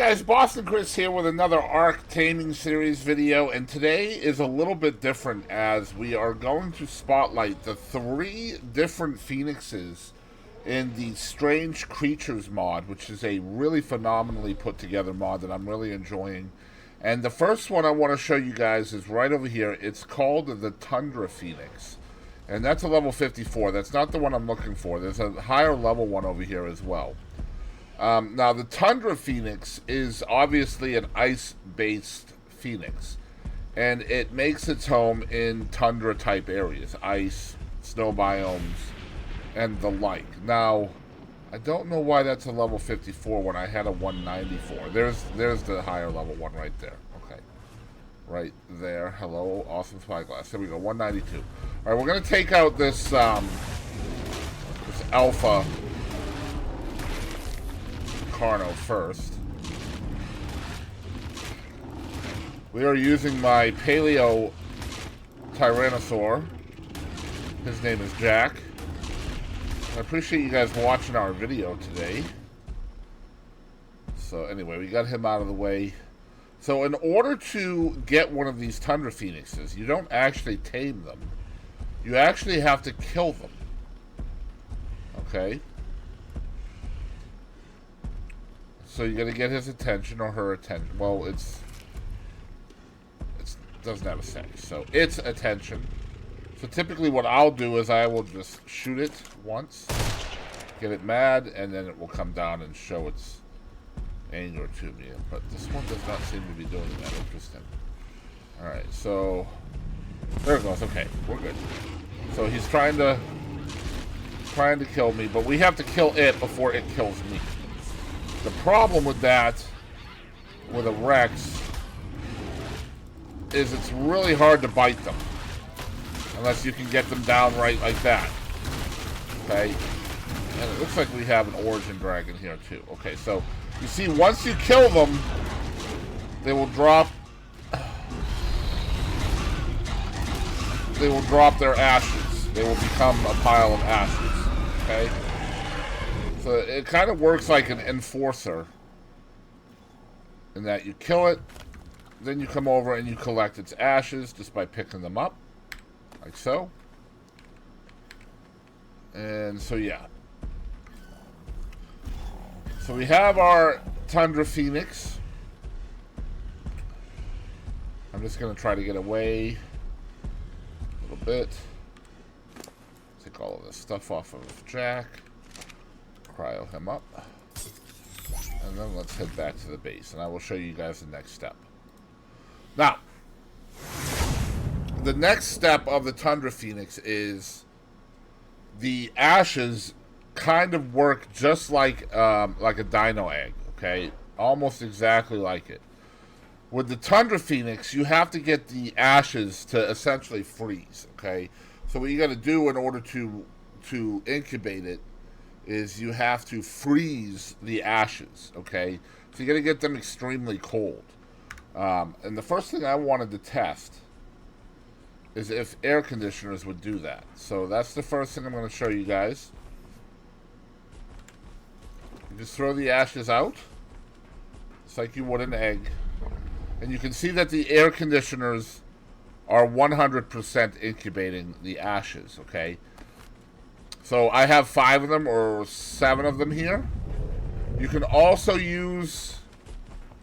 guys, Boston Chris here with another Ark Taming series video, and today is a little bit different as we are going to spotlight the 3 different phoenixes in the Strange Creatures mod, which is a really phenomenally put together mod that I'm really enjoying. And the first one I want to show you guys is right over here. It's called the Tundra Phoenix, and that's a level 54. That's not the one I'm looking for. There's a higher level one over here as well. Now, the Tundra Phoenix is obviously an ice-based phoenix, and it makes its home in tundra-type areas, ice, snow biomes, and the like. Now, I don't know why that's a level 54 when I had a 194. There's the higher level one right there. Okay, right there. Hello, awesome spyglass. There we go, 192. All right, we're gonna take out this this alpha Carno first. We are using my Paleo Tyrannosaur. His name is Jack. I appreciate you guys watching our video today. So anyway, we got him out of the way. So in order to get one of these Tundra Phoenixes, you don't actually tame them. You actually have to kill them. Okay? So you gotta get his attention or her attention. Well, it doesn't have a say. So its attention. So typically what I'll do is I will just shoot it once, get it mad, and then it will come down and show its anger to me. But this one does not seem to be doing that. Interesting. Alright, so there it goes. Okay, we're good. So he's trying to kill me, but we have to kill it before it kills me. The problem with that, with a Rex, is it's really hard to bite them. Unless you can get them down right like that. Okay? And it looks like we have an origin dragon here too. Okay, so you see, once you kill them, they will drop their ashes. They will become a pile of ashes. Okay? So it kind of works like an enforcer in that you kill it, then you come over and you collect its ashes just by picking them up, like so. And so yeah. So we have our Tundra Phoenix. I'm just going to try to get away a little bit. Take all of this stuff off of Jack. Cryo him up, and then let's head back to the base, and I will show you guys the next step. Now, the next step of the Tundra Phoenix is the ashes kind of work just like a dino egg, okay? Almost exactly like it. With the Tundra Phoenix, you have to get the ashes to essentially freeze, okay? So what you got to do in order to incubate it is you have to freeze the ashes, okay? So you got to get them extremely cold. And the first thing I wanted to test is if air conditioners would do that. So that's the first thing I'm going to show you guys. You just throw the ashes out, just like you would an egg. And you can see that the air conditioners are 100% incubating the ashes, okay? So I have 5 of them or 7 of them here. You can also use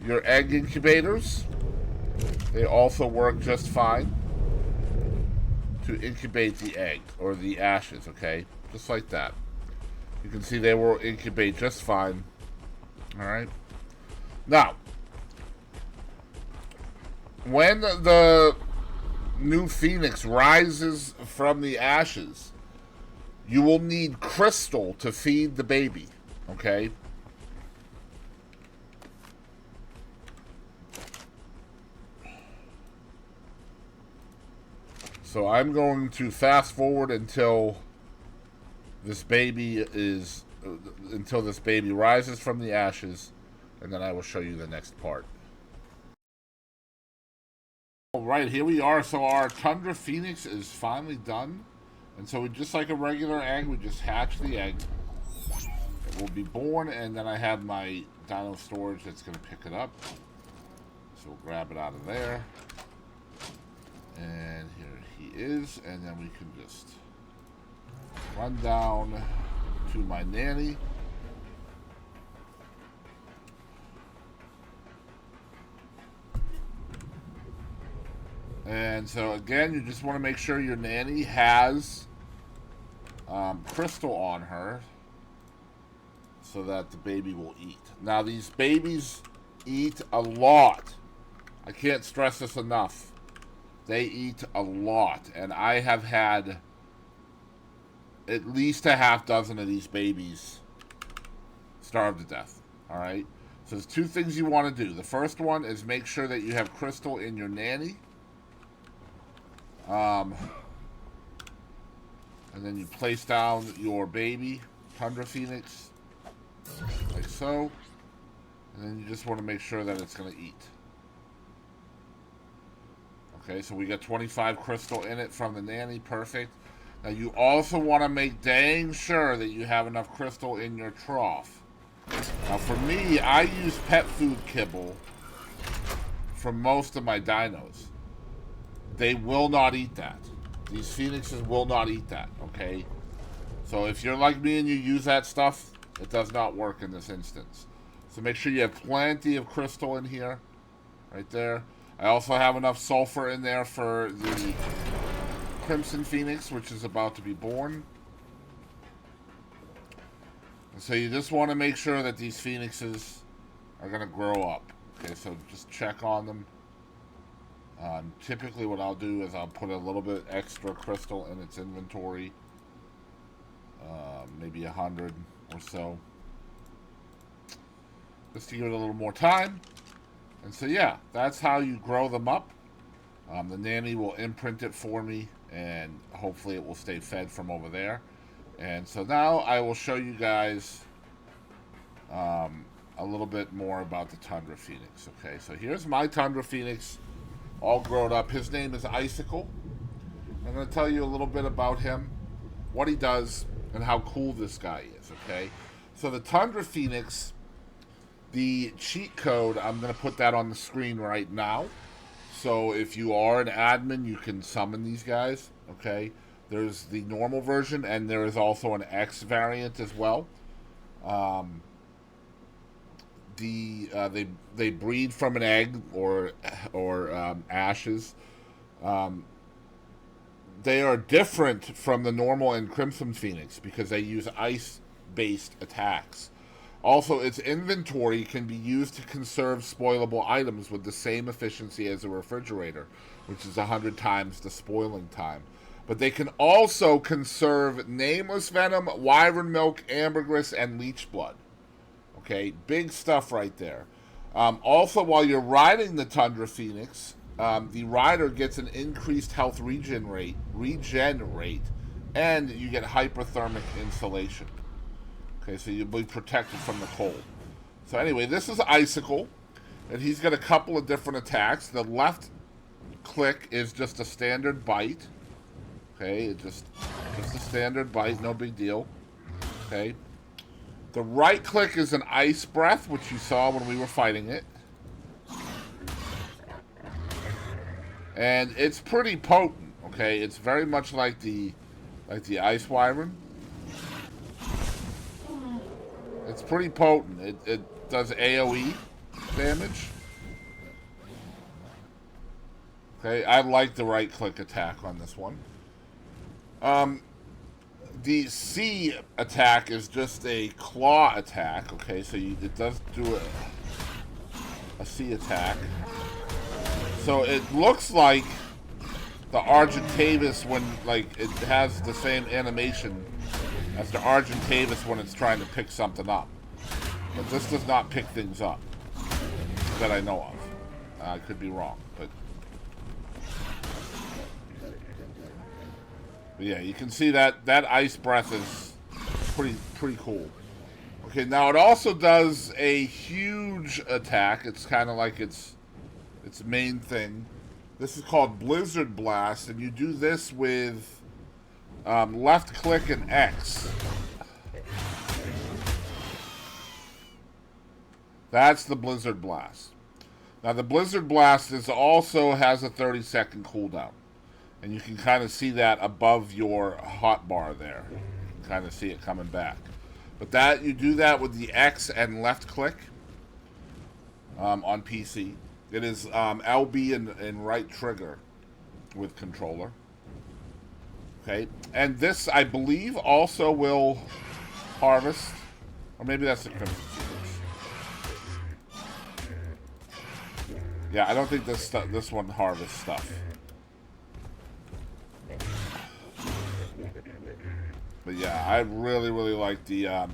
your egg incubators. They also work just fine to incubate the egg or the ashes, okay? Just like that. You can see they will incubate just fine. Alright. Now, when the new Phoenix rises from the ashes, you will need crystal to feed the baby, okay? So I'm going to fast forward until this baby rises from the ashes, and then I will show you the next part. All right, here we are. So our Tundra Phoenix is finally done. And so we, just like a regular egg, we just hatch the egg. will be born, and then I have my dino storage that's going to pick it up. So we'll grab it out of there. And here he is, and then we can just run down to my nanny. And so again, you just want to make sure your nanny has crystal on her so that the baby will eat. Now these babies eat a lot. I can't stress this enough. They eat a lot, and I have had at least a half dozen of these babies starve to death. Alright? So there's two things you want to do. The first one is make sure that you have crystal in your nanny. And then you place down your baby Tundra Phoenix like so, and then you just want to make sure that it's going to eat. Okay, so we got 25 crystal in it from the nanny. Perfect. Now you also want to make dang sure that you have enough crystal in your trough. Now for me, I use pet food kibble for most of my dinos. They will not eat that. These phoenixes will not eat that, okay? So if you're like me and you use that stuff, it does not work in this instance. So make sure you have plenty of crystal in here, right there. I also have enough sulfur in there for the Crimson Phoenix, which is about to be born. And so you just want to make sure that these phoenixes are going to grow up. Okay, so just check on them. Typically what I'll do is I'll put a little bit extra crystal in its inventory. Maybe 100 or so. Just to give it a little more time. And so yeah, that's how you grow them up. The nanny will imprint it for me, and hopefully it will stay fed from over there. And so now I will show you guys a little bit more about the Tundra Phoenix. Okay, so here's my Tundra Phoenix, all grown up. His name is Icicle. I'm going to tell you a little bit about him, what he does, and how cool this guy is, okay? So the Tundra Phoenix, the cheat code, I'm going to put that on the screen right now. So if you are an admin, you can summon these guys, okay? There's the normal version, and there is also an X variant as well. They breed from an egg or ashes. They are different from the normal and Crimson Phoenix because they use ice-based attacks. Also, its inventory can be used to conserve spoilable items with the same efficiency as a refrigerator, which is 100 times the spoiling time. But they can also conserve nameless venom, wyvern milk, ambergris, and leech blood. Okay, big stuff right there. Also, while you're riding the Tundra Phoenix, the rider gets an increased health regen rate, and you get hyperthermic insulation. Okay, so you'll be protected from the cold. So anyway, this is Icicle, and he's got a couple of different attacks. The left click is just a standard bite. Okay, it's just a standard bite, no big deal. Okay. The right click is an ice breath, which you saw when we were fighting it. And it's pretty potent, okay? It's very much like the ice wyvern. It's pretty potent. It does AoE damage. Okay, I like the right click attack on this one. The C attack is just a claw attack, okay, so it does do a C attack. So it looks like the Argentavis when, like, it has the same animation as the Argentavis when it's trying to pick something up. But this does not pick things up, that I know of. I could be wrong, but yeah, you can see that ice breath is pretty cool. Okay, now it also does a huge attack. It's kind of like its main thing. This is called Blizzard Blast, and you do this with left click and X. That's the Blizzard Blast. Now the Blizzard Blast also has a 30-second cooldown. And you can kind of see that above your hotbar there. You can kind of see it coming back. But that you do that with the X and left click on PC. It is LB and right trigger with controller. Okay, and this I believe also will harvest, or maybe that's the Crimson Phoenix. Yeah, I don't think this one harvests stuff. But yeah, I really like the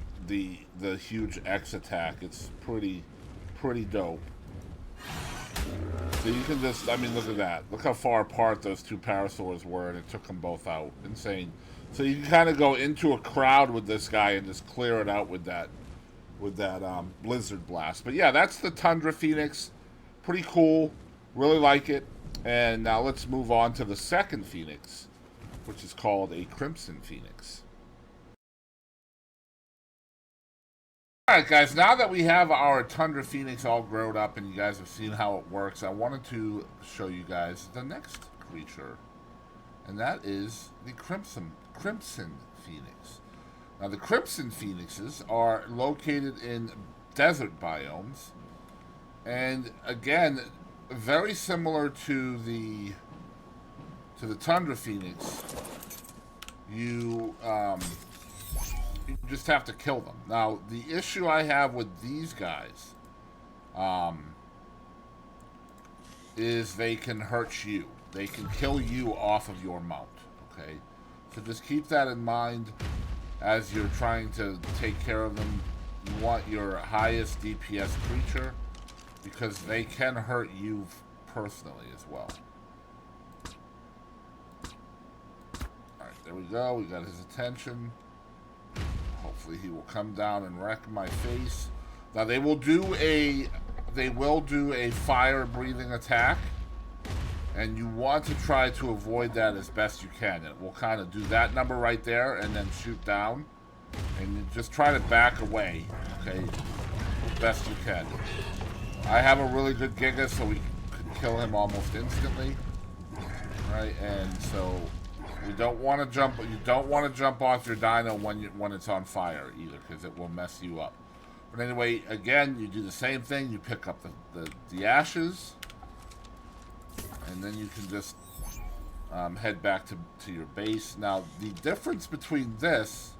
huge X attack. It's pretty dope. So you can just, I mean, look at that. Look how far apart those two parasaurs were, and it took them both out. Insane. So you can kind of go into a crowd with this guy and just clear it out with that Blizzard Blast. But yeah, that's the Tundra Phoenix. Pretty cool. Really like it. And now let's move on to the second Phoenix, which is called a Crimson Phoenix. Alright guys, now that we have our Tundra Phoenix all grown up and you guys have seen how it works, I wanted to show you guys the next creature. And that is the Crimson Phoenix. Now the Crimson Phoenixes are located in desert biomes. And again, very similar to the Tundra Phoenix. You just have to kill them. Now, the issue I have with these guys is they can hurt you. They can kill you off of your mount, okay? So just keep that in mind as you're trying to take care of them. You want your highest DPS creature because they can hurt you personally as well. Alright, there we go. We got his attention. Hopefully he will come down and wreck my face. Now they will do a fire breathing attack, and you want to try to avoid that as best you can. It will kind of do that number right there and then shoot down, and you just try to back away, okay, as best you can. I have a really good Giga, so we could kill him almost instantly, right? And so you don't want to jump. You don't want to jump off your dino when it's on fire either, because it will mess you up. But anyway, again, you do the same thing. You pick up the ashes, and then you can just head back to your base. Now, the difference between this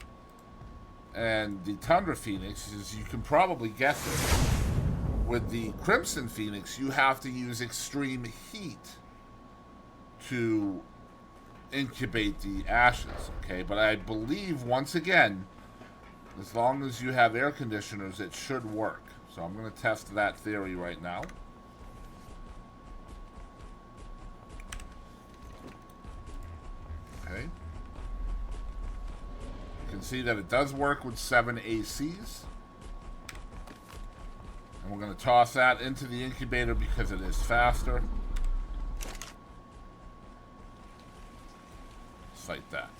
and the Tundra Phoenix is you can probably guess it. With the Crimson Phoenix, you have to use extreme heat to incubate the ashes, okay? But I believe, once again, as long as you have air conditioners, it should work. So I'm going to test that theory right now. Okay. You can see that it does work with 7 ACs. And we're going to toss that into the incubator because it is faster. Like that.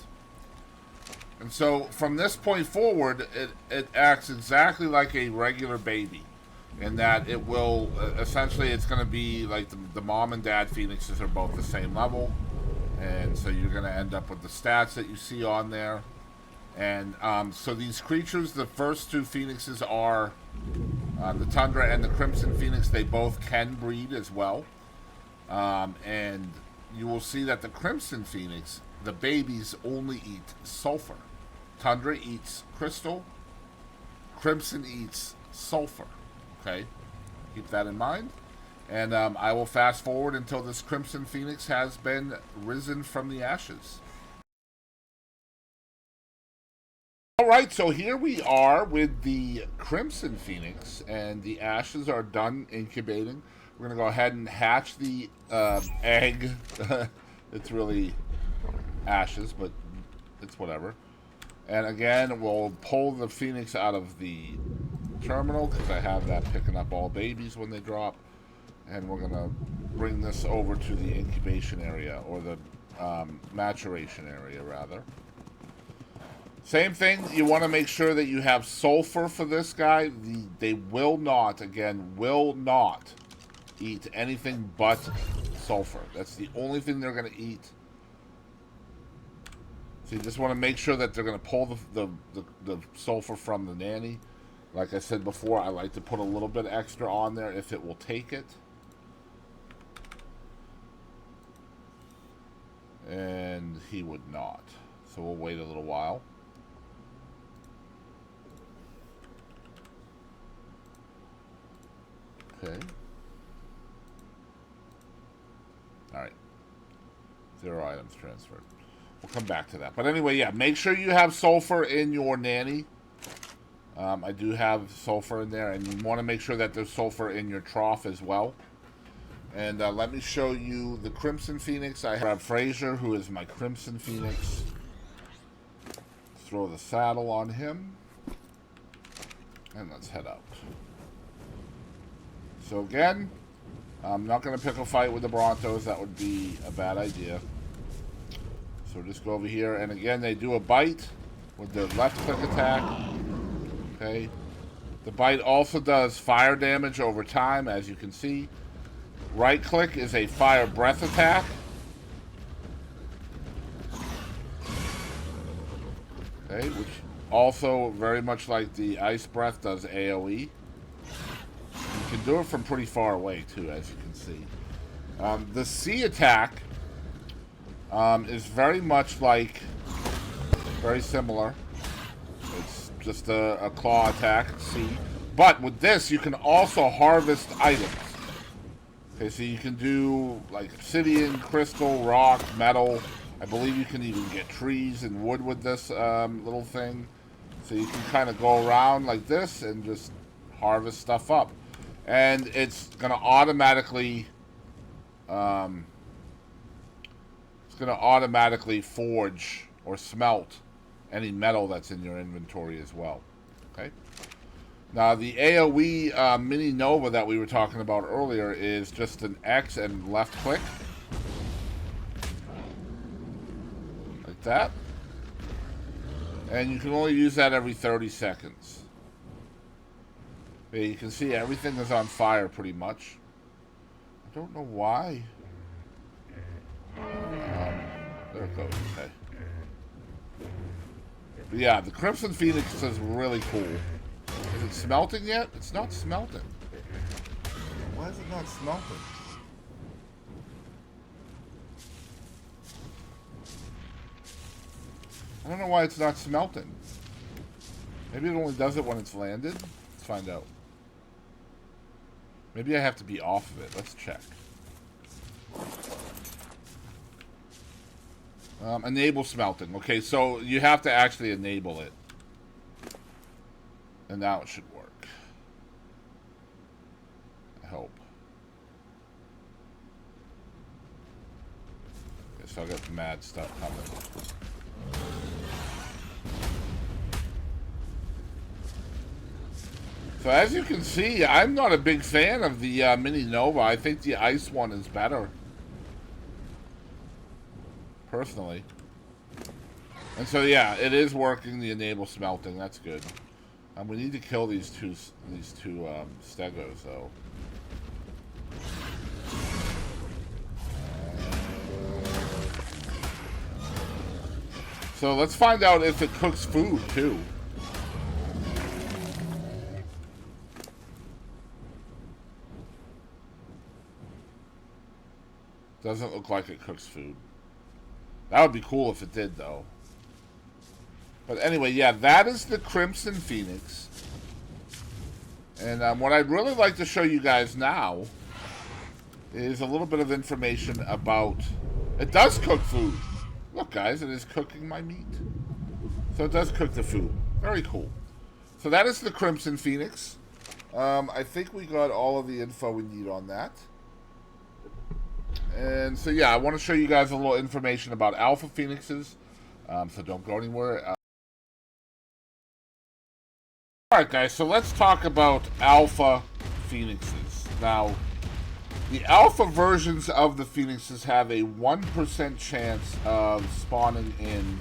And so from this point forward, it acts exactly like a regular baby, in that it will essentially, it's going to be like the mom and dad Phoenixes are both the same level, and so you're going to end up with the stats that you see on there. And so these creatures, the first two Phoenixes are the Tundra and the Crimson Phoenix. They both can breed as well, and you will see that the Crimson Phoenix, the babies only eat sulfur. Tundra eats crystal. Crimson eats sulfur. Okay? Keep that in mind. And I will fast forward until this Crimson Phoenix has been risen from the ashes. Alright, so here we are with the Crimson Phoenix, and the ashes are done incubating. We're going to go ahead and hatch the egg. It's really ashes, but it's whatever. And again, we'll pull the Phoenix out of the terminal because I have that picking up all babies when they drop. And we're going to bring this over to the incubation area, or the maturation area rather. Same thing, you want to make sure that you have sulfur for this guy. They will not, again, will not eat anything but sulfur. That's the only thing they're going to eat. So you just want to make sure that they're going to pull the sulfur from the nanny. Like I said before, I like to put a little bit extra on there if it will take it. And he would not. So we'll wait a little while. Okay. Alright. 0 items transferred. We'll come back to that. But anyway, yeah, make sure you have sulfur in your nanny. I do have sulfur in there, and you want to make sure that there's sulfur in your trough as well. And let me show you the Crimson Phoenix. I have Fraser, who is my Crimson Phoenix. Throw the saddle on him. And let's head out. So again, I'm not going to pick a fight with the Brontos. That would be a bad idea. So just go over here. And again, they do a bite with the left click attack. Okay. The bite also does fire damage over time, as you can see. Right click is a fire breath attack. Okay, which also very much like the ice breath does AoE. You can do it from pretty far away too, as you can see. The C attack is very much like, very similar. It's just a claw attack, C. But with this, you can also harvest items. Okay, so you can do like obsidian, crystal, rock, metal. I believe you can even get trees and wood with this little thing. So you can kind of go around like this and just harvest stuff up. And it's going to automatically forge or smelt any metal that's in your inventory as well. Okay. Now, the AoE Mini Nova that we were talking about earlier is just an X and left click. Like that. And you can only use that every 30 seconds. You can see everything is on fire pretty much. I don't know why. There it goes. Okay. But yeah, the Crimson Phoenix is really cool. Is it smelting yet? It's not smelting. Why is it not smelting? I don't know why it's not smelting. Maybe it only does it when it's landed. Let's find out. Maybe I have to be off of it. Let's check. Enable smelting. Okay, so you have to actually enable it. And now it should work. I hope. Okay, so I got mad stuff coming. So as you can see, I'm not a big fan of the Mini Nova. I think the ice one is better. Personally. And so yeah, it is working, the enable smelting. That's good. We need to kill these two stegos though. So let's find out if it cooks food too. Doesn't look like it cooks food. That would be cool if it did though. But anyway, yeah, that is the Crimson Phoenix. And what I'd really like to show you guys now is a little bit of information about... It does cook food. Look, guys, it is cooking my meat. So it does cook the food. Very cool. So that is the Crimson Phoenix. I think we got all of the info we need on that. And so, yeah, I want to show you guys a little information about Alpha Phoenixes. So don't go anywhere. Alright guys, so let's talk about Alpha Phoenixes. Now, the Alpha versions of the Phoenixes have a 1% chance of spawning in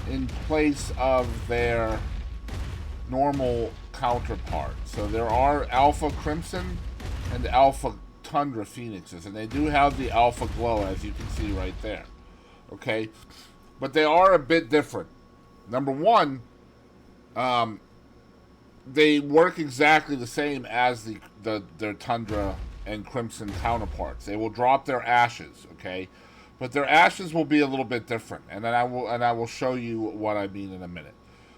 in place of their normal counterpart. So there are Alpha Crimson and Alpha Tundra Phoenixes, and they do have the Alpha Glow, as you can see right there. Okay? But they are a bit different. Number one, they work exactly the same as their Tundra and Crimson counterparts. They will drop their ashes, okay? But their ashes will be a little bit different, and then I will show you what I mean in a minute.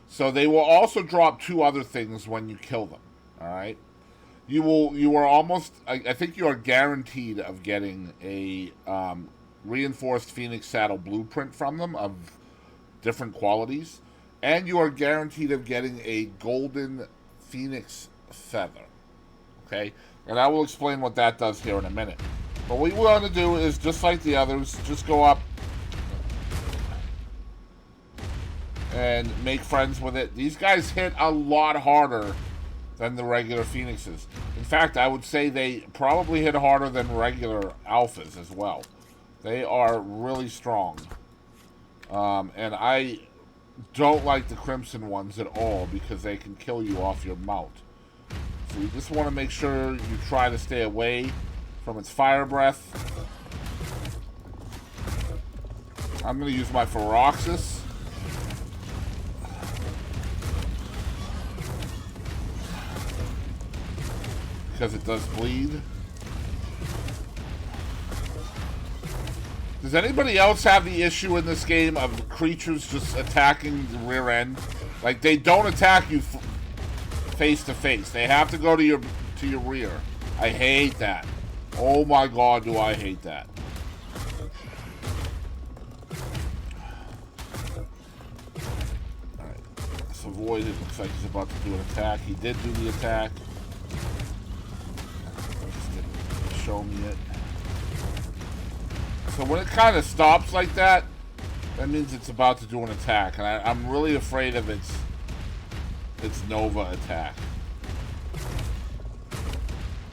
So they will also drop two other things when you kill them. All right, you are almost, I think you are guaranteed of getting a reinforced Phoenix Saddle blueprint from them of different qualities, and you are guaranteed of getting a golden Phoenix feather. Okay, and I will explain what that does here in a minute. But what we want to do is, just like the others, just go up and make friends with it. These guys hit a lot harder than the regular Phoenixes. In fact, I would say they probably hit harder than regular Alphas as well. They are really strong. And I don't like the Crimson ones at all because they can kill you off your mount. So you just want to make sure you try to stay away from its fire breath. I'm going to use my Feroxis. Because it does bleed. Does anybody else have the issue in this game of creatures just attacking the rear end? Like, they don't attack you face to face. They have to go to your rear. I hate that. Oh my god, do I hate that. Alright, let's avoid it. Looks like he's about to do an attack. He did do the attack. Just didn't show me it. So when it kind of stops like that, that means it's about to do an attack. And I'm really afraid of its Nova attack.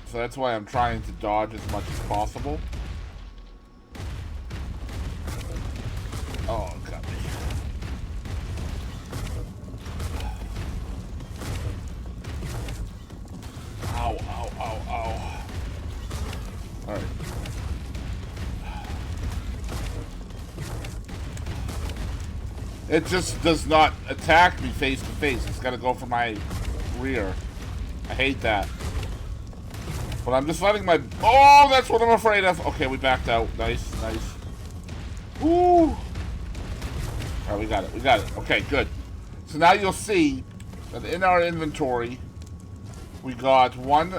So that's why I'm trying to dodge as much as possible. Oh, it got me. Ow, ow, ow, ow. Alright. It just does not attack me face to face. It's got to go for my rear. I hate that. But I'm just letting my... Oh, that's what I'm afraid of. Okay, we backed out. Nice, nice. Ooh. All right, we got it. We got it. Okay, good. So now you'll see that in our inventory, we got one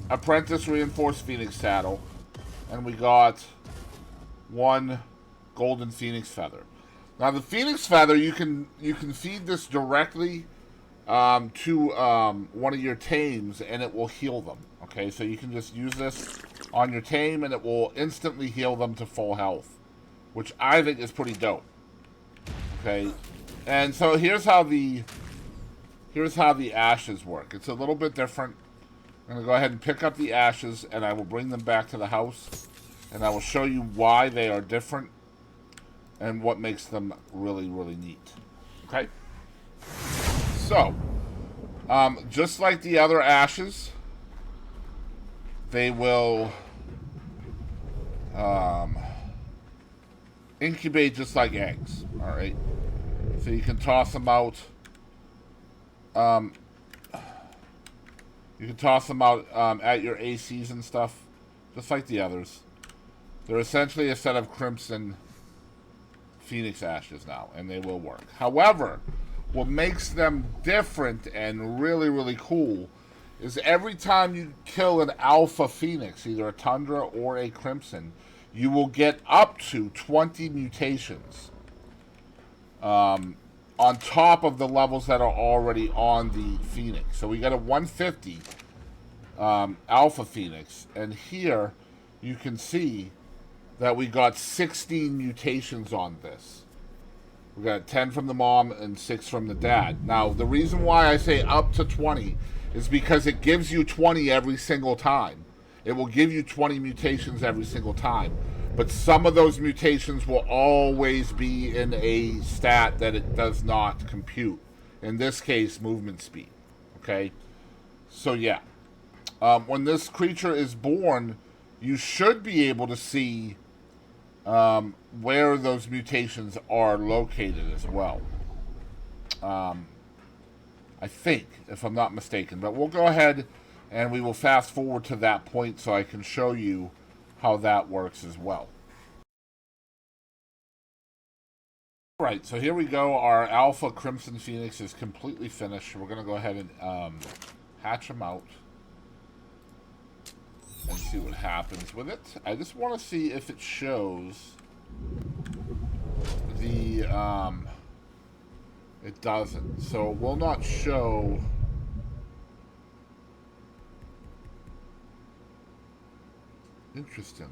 Apprentice Reinforced Phoenix Saddle, and we got one Golden Phoenix Feather. Now, the Phoenix Feather, you can feed this directly to one of your tames, and it will heal them. Okay, so you can just use this on your tame, and it will instantly heal them to full health, which I think is pretty dope. Okay, and so here's how the ashes work. It's a little bit different. I'm gonna go ahead and pick up the ashes, and I will bring them back to the house, and I will show you why they are different and what makes them really, really neat. Okay. So, just like the other ashes, they will incubate just like eggs. All right. So you can toss them out. You can toss them out at your ACs and stuff, just like the others. They're essentially a set of Crimson Phoenix ashes now, and they will work. However, what makes them different and really, really cool is every time you kill an Alpha Phoenix, either a Tundra or a Crimson, you will get up to 20 mutations on top of the levels that are already on the Phoenix. So we got a 150 Alpha Phoenix, and here you can see that we got 16 mutations on this. We got 10 from the mom and 6 from the dad. Now, the reason why I say up to 20 is because it gives you 20 every single time. It will give you 20 mutations every single time. But some of those mutations will always be in a stat that it does not compute. In this case, movement speed. Okay? So, yeah. When this creature is born, you should be able to see where those mutations are located as well. I think, if I'm not mistaken. But we'll go ahead and we will fast forward to that point so I can show you how that works as well. Right, so here we go. Our Alpha Crimson Phoenix is completely finished. We're going to go ahead and hatch him out and see what happens with it. I just want to see if it shows the... it doesn't. So it will not show... Interesting.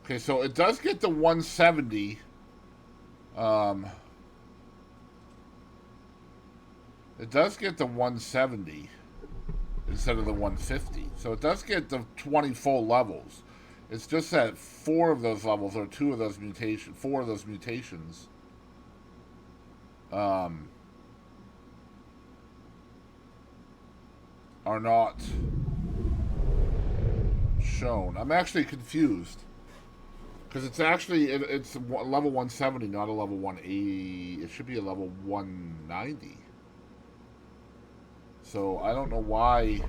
Okay, so it does get the 170. It does get the 170 instead of the 150. So it does get the 20 full levels. It's just that 4 of those levels, or 4 of those mutations, are not shown. I'm actually confused. Because it's actually, it's level 170, not a level 180. It should be a level 190. So I don't know why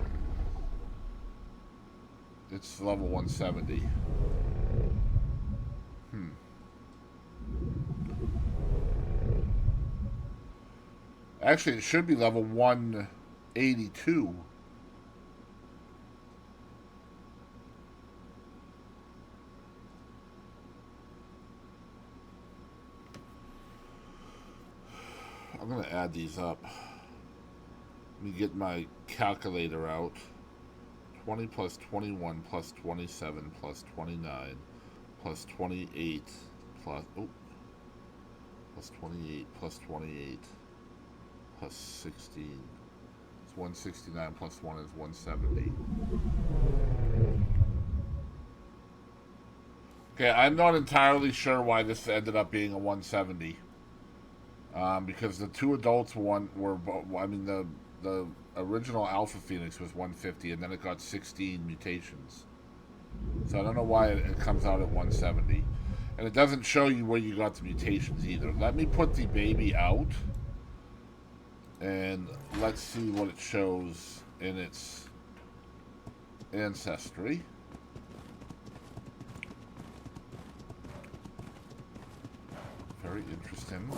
it's level 170. Actually, it should be level 182. I'm going to add these up. Let me get my calculator out. 20 plus 21 plus 27 plus 29 plus 28 plus... Oh. Plus 28 plus 28 plus 16. It's 169 plus 1 is 170. Okay, I'm not entirely sure why this ended up being a 170. Because the 2 adults were, I mean, the original Alpha Phoenix was 150, and then it got 16 mutations. So I don't know why it comes out at 170. And it doesn't show you where you got the mutations either. Let me put the baby out, and let's see what it shows in its ancestry. Very interesting.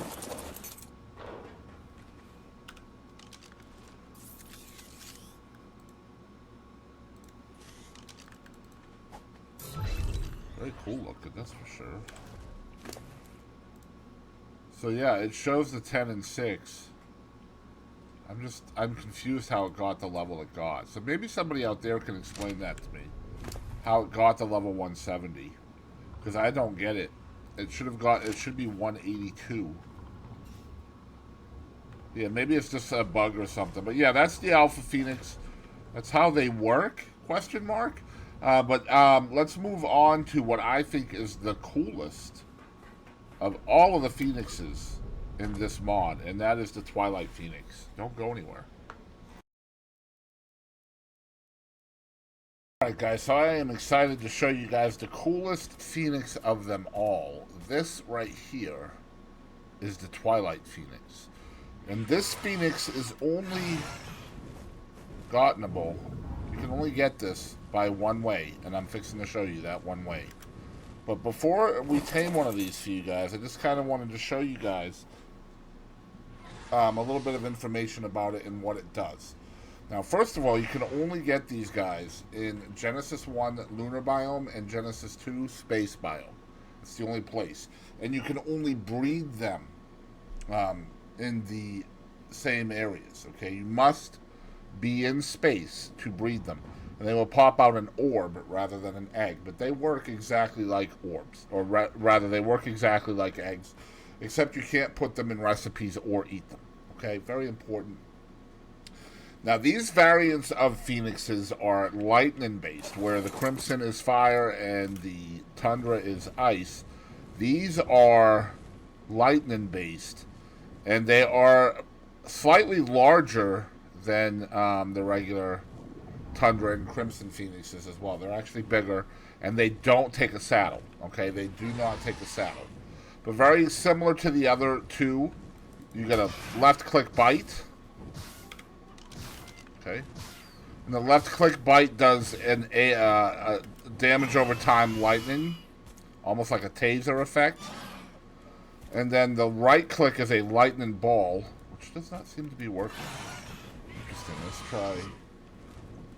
Very cool looking, that's for sure. So yeah, it shows the 10 and 6. I'm confused how it got the level it got. So maybe somebody out there can explain that to me. How it got the level 170. Because I don't get it. It should be 182. Yeah, maybe it's just a bug or something. But yeah, that's the Alpha Phoenix. That's how they work, question mark. But let's move on to what I think is the coolest of all of the Phoenixes in this mod, and that is the Twilight Phoenix. Don't go anywhere. Alright guys, so I am excited to show you guys the coolest Phoenix of them all. This right here is the Twilight Phoenix. And this Phoenix is only gottenable. You can only get this by one way, and I'm fixing to show you that one way. But before we tame one of these for you guys, I just kind of wanted to show you guys a little bit of information about it and what it does. Now, first of all, you can only get these guys in Genesis 1 Lunar Biome and Genesis 2 Space Biome. It's the only place. And you can only breed them in the same areas, okay? You must be in space to breed them. And they will pop out an orb rather than an egg. But they work exactly like orbs. Or rather, they work exactly like eggs. Except you can't put them in recipes or eat them. Okay? Very important. Now, these variants of Phoenixes are lightning based, where the Crimson is fire and the Tundra is ice. These are lightning based, and they are slightly larger than the regular Tundra and Crimson Phoenixes as well. They're actually bigger, and they don't take a saddle. Okay, they do not take a saddle, but very similar to the other two. You get a left-click bite. Okay, and the left-click bite does a damage over time lightning, almost like a taser effect. And then the right-click is a lightning ball, which does not seem to be working. Interesting.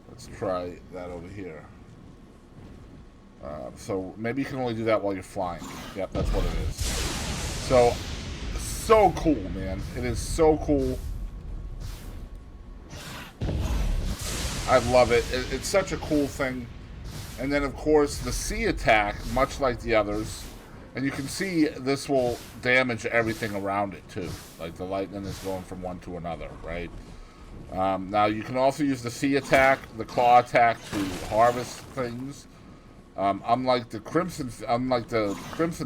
Let's try that over here. So maybe you can only do that while you're flying. Yep, that's what it is. So cool, man. It is so cool. I love it. It's such a cool thing. And then, of course, the sea attack, much like the others. And you can see this will damage everything around it, too. Like the lightning is going from one to another, right? Now, you can also use the sea attack, the claw attack to harvest things. Unlike the Crimson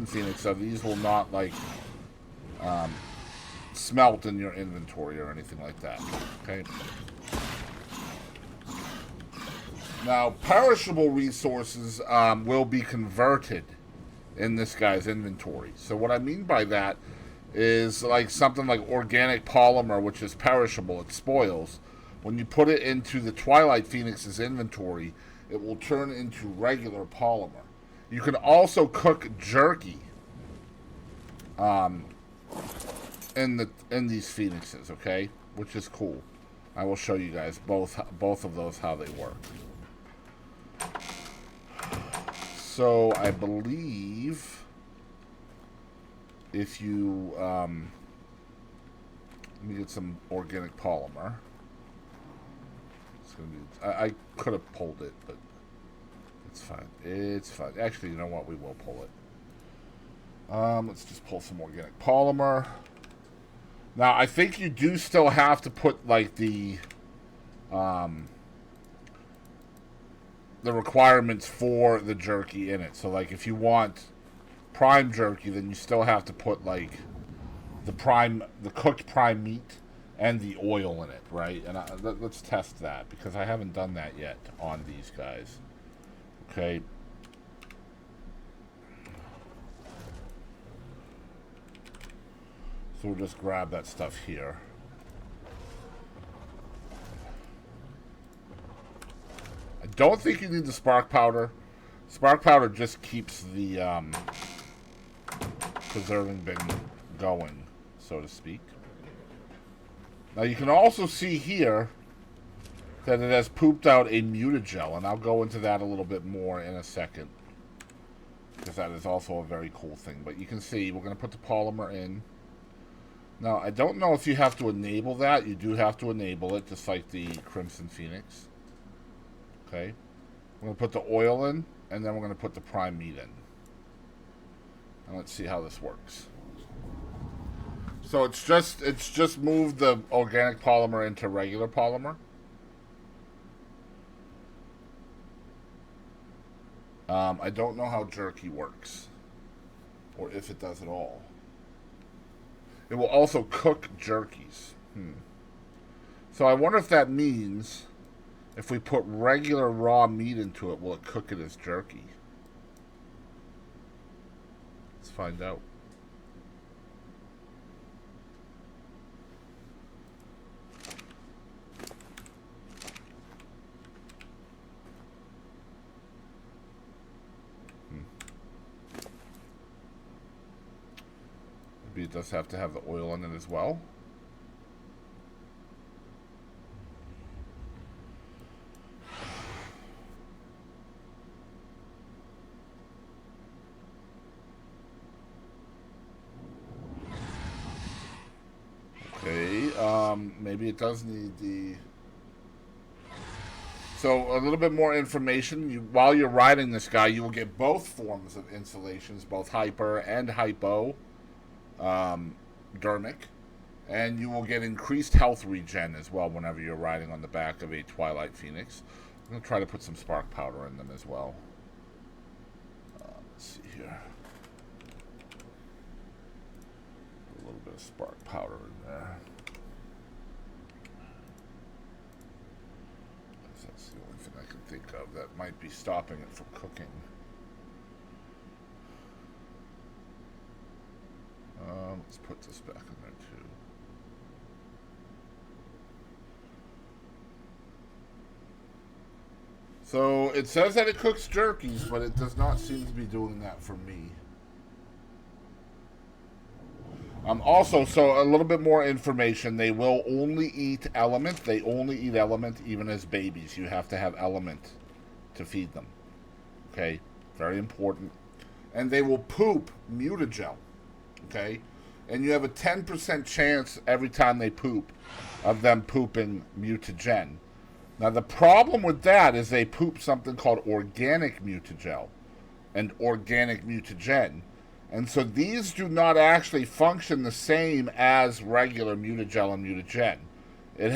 Phoenix, so these will not, like, smelt in your inventory or anything like that. Okay? Now, perishable resources will be converted in this guy's inventory. So what I mean by that is like something like organic polymer, which is perishable. It spoils. When you put it into the Twilight Phoenix's inventory, it will turn into regular polymer. You can also cook jerky in these Phoenixes, okay? Which is cool. I will show you guys both of those how they work. So I believe if you let me get some organic polymer. It's gonna be, I could have pulled it, but it's fine. It's fine. Actually, you know what? We will pull it. Let's just pull some organic polymer. Now, I think you do still have to put like the requirements for the jerky in it. So, like, if you want prime jerky, then you still have to put like the cooked prime meat and the oil in it, right? And let's test that because I haven't done that yet on these guys. Okay. So we'll just grab that stuff here. I don't think you need the spark powder. Spark powder just keeps the preserving bin going, so to speak. Now you can also see here that it has pooped out a mutagel, and I'll go into that a little bit more in a second, because that is also a very cool thing. But you can see we're going to put the polymer in. Now, I don't know if you have to enable that. You do have to enable it, just like the Crimson Phoenix. Okay. We're going to put the oil in, and then we're going to put the prime meat in. And let's see how this works. So it's just moved the organic polymer into regular polymer. I don't know how jerky works, or if it does at all. It will also cook jerkies. So I wonder if that means if we put regular raw meat into it, will it cook it as jerky? Let's find out. Maybe it does have to have the oil in it as well. Okay, maybe it does need the... So, a little bit more information. While you're riding this guy, you will get both forms of insulations, both hyper and hypo dermic. And you will get increased health regen as well whenever you're riding on the back of a Twilight Phoenix. I'm going to try to put some spark powder in them as well. Let's see here. Put a little bit of spark powder in there. That's the only thing I can think of that might be stopping it from cooking. Let's put this back in there too. So it says that it cooks jerkies, but it does not seem to be doing that for me. Also, so a little bit more information. They will only eat element. They only eat element even as babies. You have to have element to feed them. Okay? Very important. And they will poop mutagel. Okay? And you have a 10% chance every time they poop of them pooping mutagen. Now, the problem with that is they poop something called organic mutagel and organic mutagen. And so these do not actually function the same as regular mutagel and mutagen. It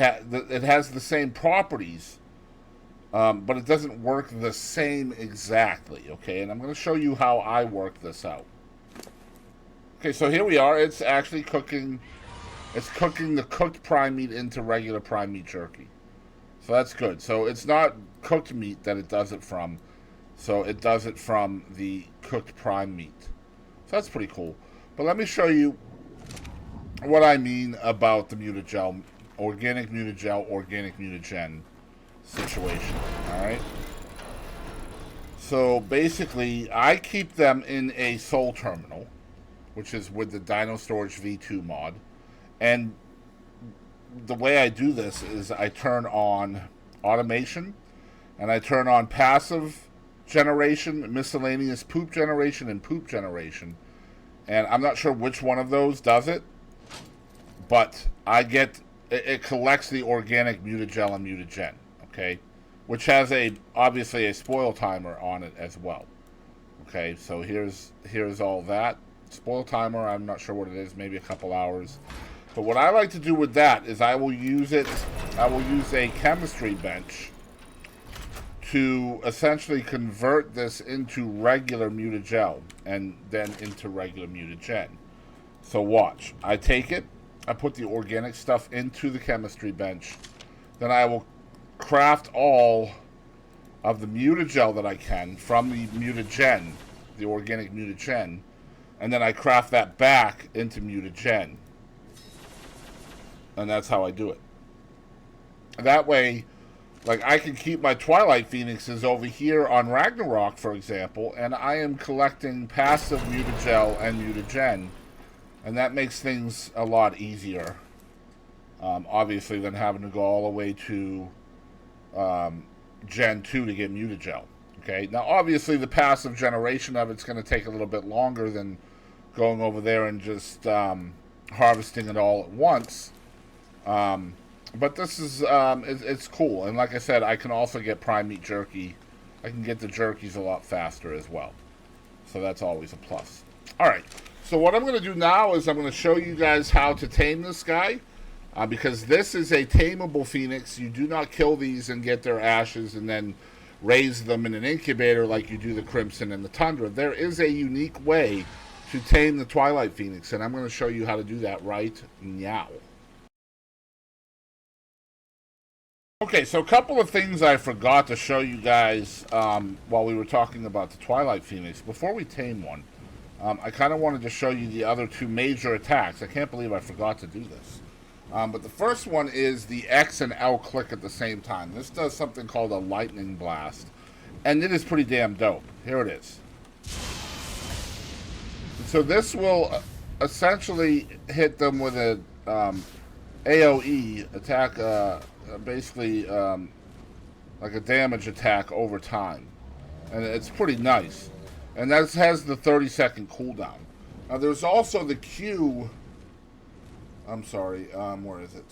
has the same properties, but it doesn't work the same exactly, okay? And I'm going to show you how I work this out. Okay, so here we are. It's actually cooking. It's cooking the cooked prime meat into regular prime meat jerky. So that's good. So it's not cooked meat that it does it from. So it does it from the cooked prime meat. So that's pretty cool. But let me show you what I mean about the mutagel, organic mutagen situation. All right. So basically, I keep them in a soul terminal, which is with the Dino Storage V2 mod. And the way I do this is I turn on automation, and I turn on passive generation, miscellaneous poop generation, and poop generation. And I'm not sure which one of those does it, but it collects the organic mutagel and mutagen, okay? Which has obviously a spoil timer on it as well. Okay, so here's all that. Spoil timer, I'm not sure what it is, maybe a couple hours. But what I like to do with that is I will use a chemistry bench to essentially convert this into regular mutagel and then into regular mutagen. So watch. I take it, I put the organic stuff into the chemistry bench, then I will craft all of the mutagel that I can from the mutagen, the organic mutagen, and then I craft that back into mutagen. And that's how I do it. That way, like, I can keep my Twilight Phoenixes over here on Ragnarok, for example, and I am collecting passive mutagel and mutagen, and that makes things a lot easier, obviously, than having to go all the way to Gen 2 to get mutagel. Okay, now obviously the passive generation of it's going to take a little bit longer than going over there and just harvesting it all at once. But this is, it's cool. And like I said, I can also get prime meat jerky. I can get the jerkies a lot faster as well. So that's always a plus. Alright, so what I'm going to do now is I'm going to show you guys how to tame this guy. Because this is a tameable phoenix. You do not kill these and get their ashes and then raise them in an incubator like you do the Crimson and the Tundra. There is a unique way to tame the Twilight Phoenix, and I'm going to show you how to do that right now. Okay, so a couple of things I forgot to show you guys while we were talking about the Twilight Phoenix. Before we tame one, I kind of wanted to show you the other two major attacks. I can't believe I forgot to do this. But the first one is the X and L click at the same time. This does something called a lightning blast, and it is pretty damn dope. Here it is. So this will essentially hit them with a AoE attack, basically like a damage attack over time, and it's pretty nice. And that has the 30-second cooldown. Now there's also the Q. I'm sorry, where is it?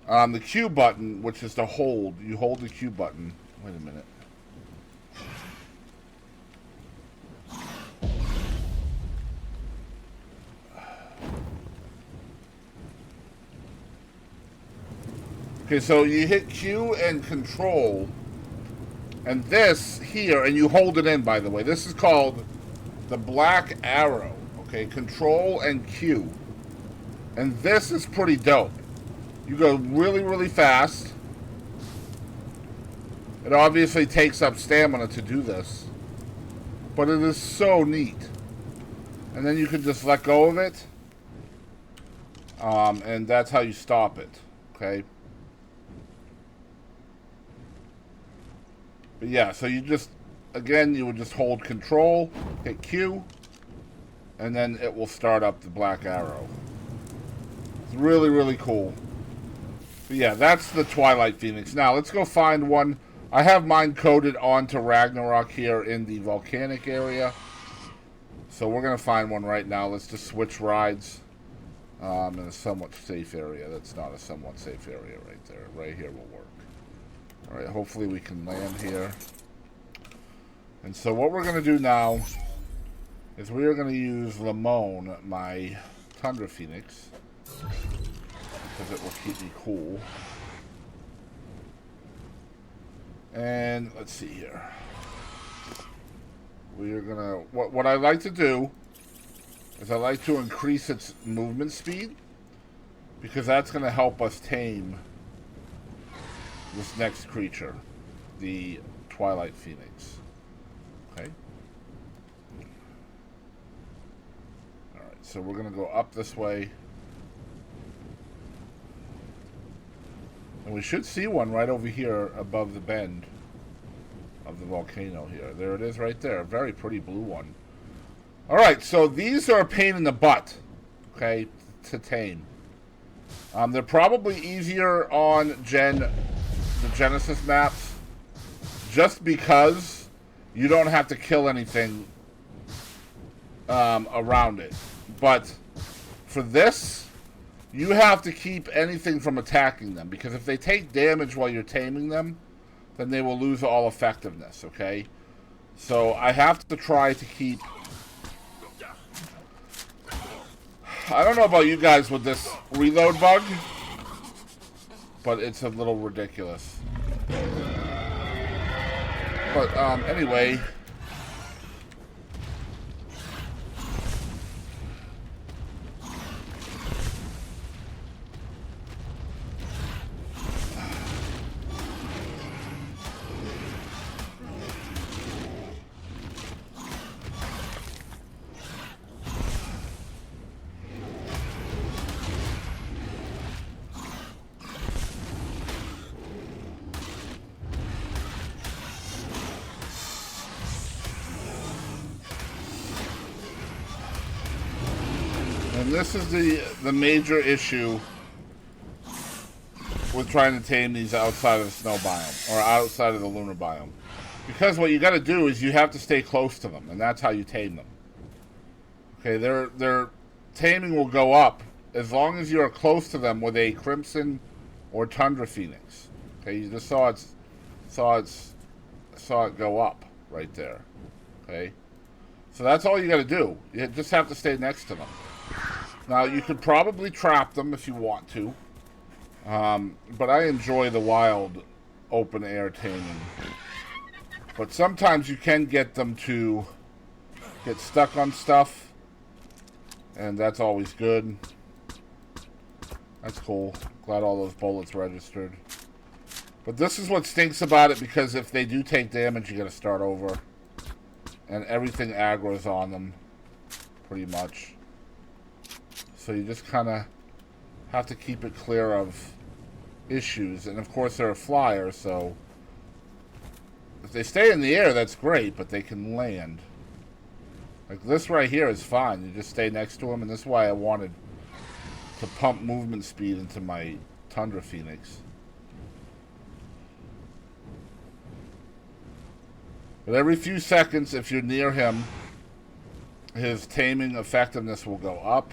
The Q button, which is to hold. You hold the Q button. Wait a minute. Okay, so you hit Q and Control, and this here, and you hold it in, by the way. This is called the black arrow. Okay, Control and Q. And this is pretty dope. You go really, really fast. It obviously takes up stamina to do this, but it is so neat. And then you can just let go of it, and that's how you stop it. Okay. But yeah, so you just, again, you would just hold Control, hit Q, and then it will start up the black arrow. It's really, really cool. But yeah, that's the Twilight Phoenix. Now, let's go find one. I have mine coded onto Ragnarok here in the volcanic area. So we're going to find one right now. Let's just switch rides in a somewhat safe area. That's not a somewhat safe area right there. Right here will work. Alright, hopefully we can land here. And so what we're going to do now is we are going to use Limon, my Tundra Phoenix, because it will keep me cool. And let's see here. We are gonna, what I like to do is I like to increase its movement speed, because that's gonna help us tame this next creature, the Twilight Phoenix. Okay. Alright, so we're gonna go up this way. And we should see one right over here above the bend of the volcano here. There it is right there. A very pretty blue one. Alright, so these are a pain in the butt, okay, to tame. They're probably easier on the Genesis maps, just because you don't have to kill anything around it. But for this, you have to keep anything from attacking them, because if they take damage while you're taming them, then they will lose all effectiveness, okay? So I have to try to keep... I don't know about you guys with this reload bug, but it's a little ridiculous. But anyway... And this is the major issue with trying to tame these outside of the snow biome, or outside of the lunar biome. Because what you got to do is you have to stay close to them, and that's how you tame them. Okay, their taming will go up as long as you are close to them with a Crimson or Tundra Phoenix. Okay, you just saw it go up right there. Okay, so that's all you got to do. You just have to stay next to them. Now, you could probably trap them if you want to, but I enjoy the wild open air taming. But sometimes you can get them to get stuck on stuff, and that's always good. That's cool. Glad all those bullets registered. But this is what stinks about it, because if they do take damage, you gotta start over. And everything aggro's on them, pretty much. So you just kind of have to keep it clear of issues. And of course they're a flyer, so if they stay in the air, that's great, but they can land. Like this right here is fine. You just stay next to them, and this is why I wanted to pump movement speed into my Tundra Phoenix. But every few seconds, if you're near him, his taming effectiveness will go up.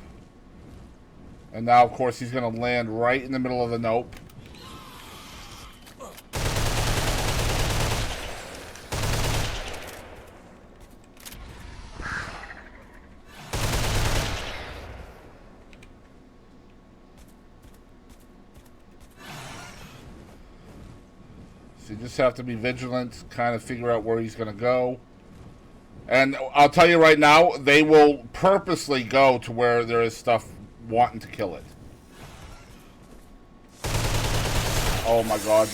And now, of course, he's going to land right in the middle of the nope. So you just have to be vigilant, kind of figure out where he's going to go. And I'll tell you right now, they will purposely go to where there is stuff wanting to kill it. Oh my god.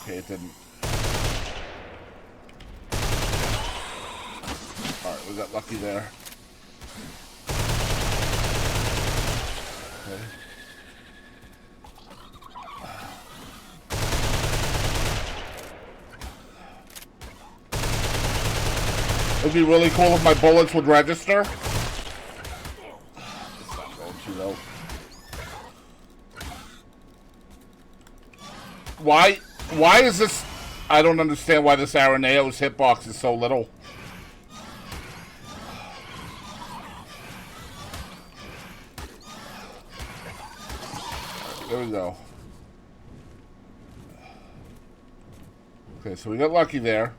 Okay, it didn't. Alright, we got lucky there. Okay. It'd be really cool if my bullets would register. It's not going to though. Why is this? I don't understand why this Araneo's hitbox is so little. There we go. Okay, so we got lucky there.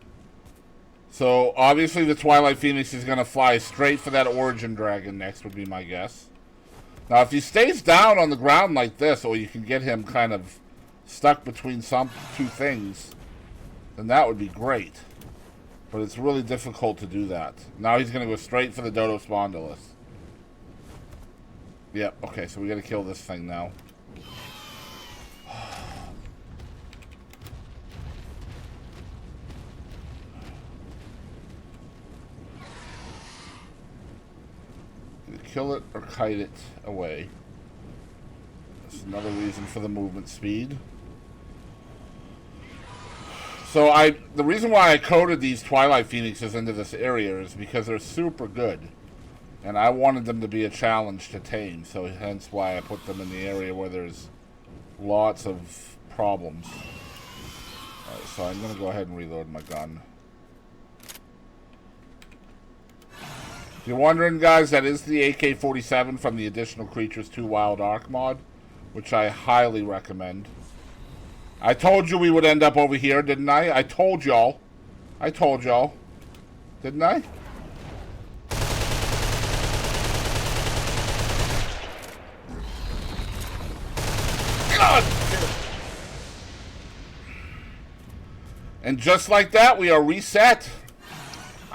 So, obviously the Twilight Phoenix is going to fly straight for that Origin Dragon next, would be my guess. Now, if he stays down on the ground like this, or you can get him kind of stuck between two things, then that would be great. But it's really difficult to do that. Now he's going to go straight for the Dodo Spondylus. Yep, okay, so we got to kill this thing now. Kill it or kite it away. That's another reason for the movement speed. So the reason why I coded these Twilight Phoenixes into this area is because they're super good. And I wanted them to be a challenge to tame, so hence why I put them in the area where there's lots of problems. Alright, so I'm gonna go ahead and reload my gun. If you're wondering, guys, that is the AK-47 from the Additional Creatures 2 Wild Ark mod, which I highly recommend. I told you we would end up over here, didn't I? I told y'all. I told y'all. Didn't I? God! And just like that, we are reset.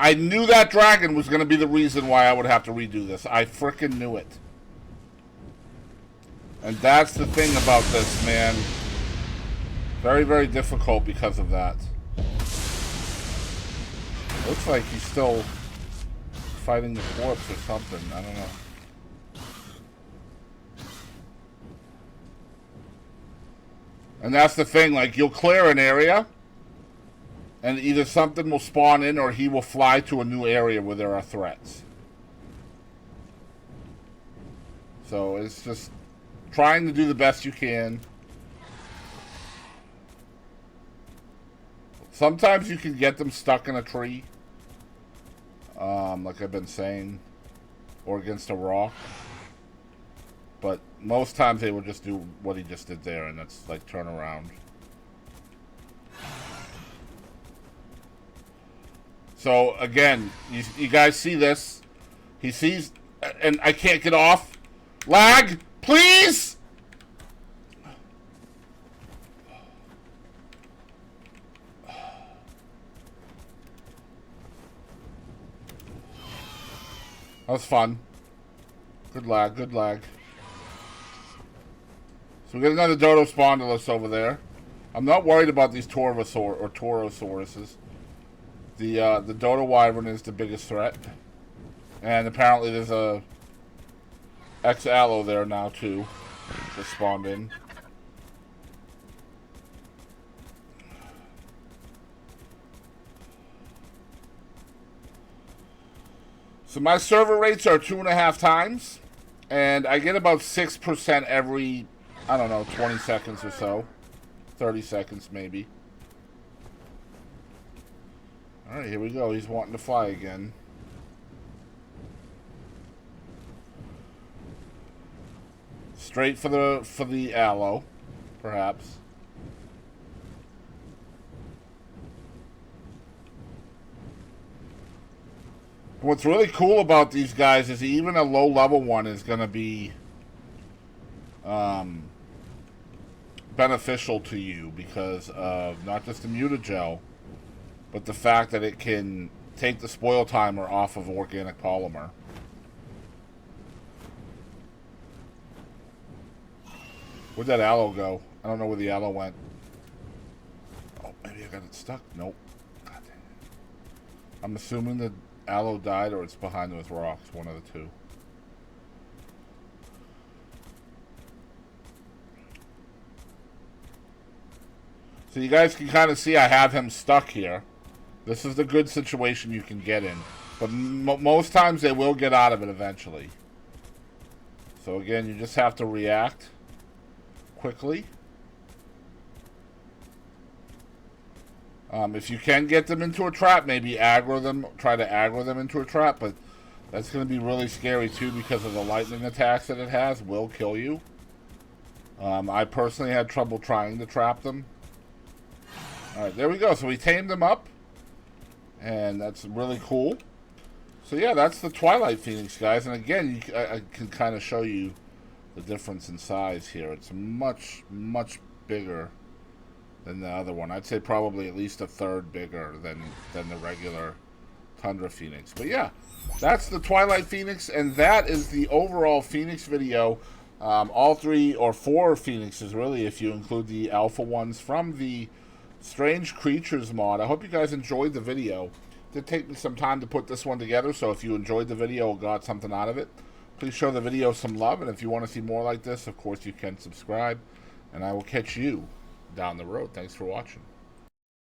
I knew that dragon was going to be the reason why I would have to redo this. I frickin' knew it. And that's the thing about this, man. Very, very difficult because of that. Looks like he's still fighting the corpse or something. I don't know. And that's the thing, like, you'll clear an area, and either something will spawn in or he will fly to a new area where there are threats. So it's just trying to do the best you can. Sometimes you can get them stuck in a tree. Like I've been saying. Or against a rock. But most times they will just do what he just did there, and that's like turn around. So, again, you guys see this. He sees, and I can't get off. Lag, please! That was fun. Good lag, good lag. So we got another Dodo Spondylus over there. I'm not worried about these Taurosauruses. The Dodo Wyvern is the biggest threat. And apparently there's a X-Allo there now too. Just spawned in. So my server rates are 2.5 times. And I get about 6% every, I don't know, 20 seconds or so. 30 seconds maybe. Alright, here we go. He's wanting to fly again. Straight for the Allo, perhaps. What's really cool about these guys is even a low level one is going to be beneficial to you because of not just the mutagel, but the fact that it can take the spoil timer off of organic polymer. Where'd that aloe go? I don't know where the aloe went. Oh, maybe I got it stuck. Nope. God damn it. I'm assuming the aloe died or it's behind those rocks. One of the two. So you guys can kind of see I have him stuck here. This is the good situation you can get in. But most times they will get out of it eventually. So again, you just have to react quickly. If you can get them into a trap, maybe aggro them, try to aggro them into a trap, but that's going to be really scary too because of the lightning attacks that it has, will kill you. I personally had trouble trying to trap them. Alright, there we go. So we tamed them up. And that's really cool. So yeah, that's the Twilight Phoenix, guys. And again, I can kind of show you the difference in size here. It's much, much bigger than the other one. I'd say probably at least a third bigger than the regular Tundra Phoenix. But yeah, that's the Twilight Phoenix. And that is the overall Phoenix video. All 3 or 4 Phoenixes, really, if you include the alpha ones from the Strange Creatures mod. I hope you guys enjoyed the video. It did take me some time to put this one together, so if you enjoyed the video or got something out of it, please show the video some love, and if you want to see more like this, of course you can subscribe, and I will catch you down the road. Thanks for watching.